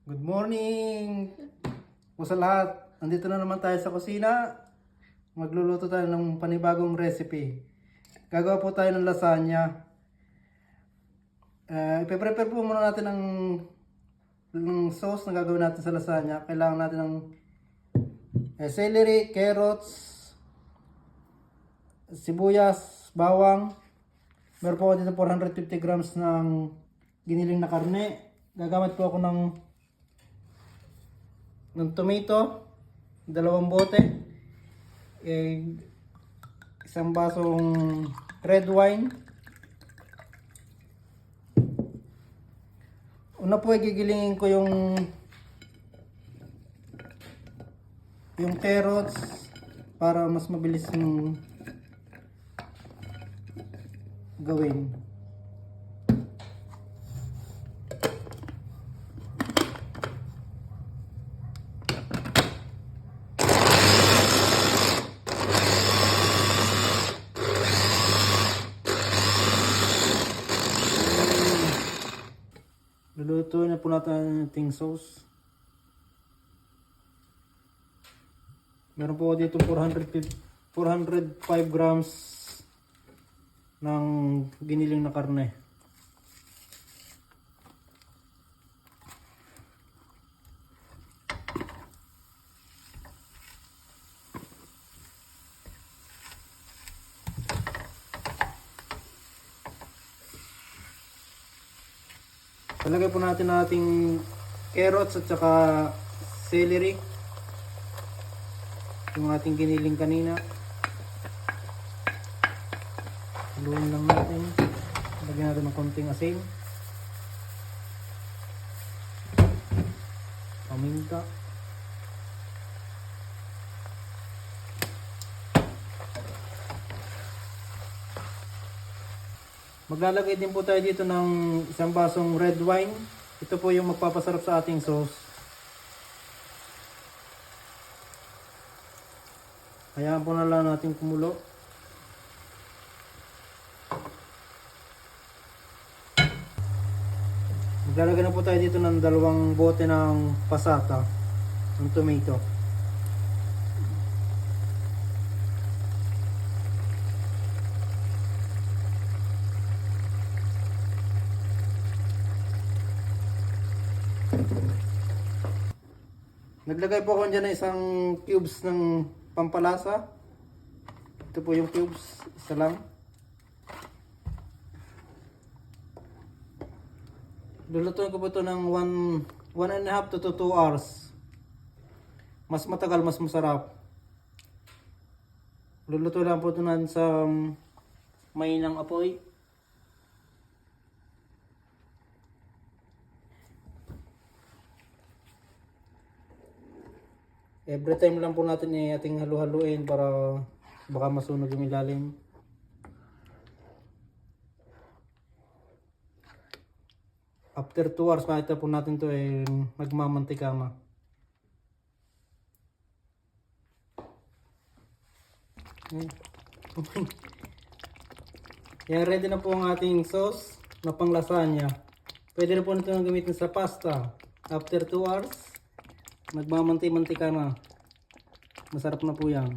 Good morning po sa lahat. Nandito na naman tayo sa kusina. Magluluto tayo ng panibagong recipe. Gagawa po tayo ng lasagna. Ipe-prepare po muna natin ng sauce na gagawin natin sa lasagna. Kailangan natin ng celery, carrots, sibuyas, bawang. Meron po ako dito 450 grams ng giniling na karne. Gagamit po ako ng tomato, 2 bote, isang basong red wine. Una po gigilingin ko yung carrots para mas mabilis yung gawin. Luluto na po natin ang ating sauce. Meron po dito 405 grams ng giniling na karne. Palagay po natin ang ating carrots at saka celery, yung ating giniling kanina. Haluin lang natin. Lagyan natin ng konting asin, paminta, maglalagay din po tayo dito ng isang basong red wine. Ito po yung magpapasarap sa ating sauce. Hayaan po na lang natin kumulo. Maglalagay na po tayo dito ng 2 bote ng pasata ng tomato. Naglagay po ako dyan ng isang cubes ng pampalasa. Ito po yung cubes, isa lang. Lulutuin ko po ito ng 1.5 to 2 hours. Mas matagal, mas masarap. Luluto lang po ito sa mainang apoy. Every time lang po natin ating halu-haluin para baka masunog yung ilalim. After 2 hours, makita po natin ito nagmamantika na. Yan, ready na po ang ating sauce na pang lasagna. Pwede na po nito gamitin sa pasta. After 2 hours, nagmamanti-mantika na. Masarap na po yan.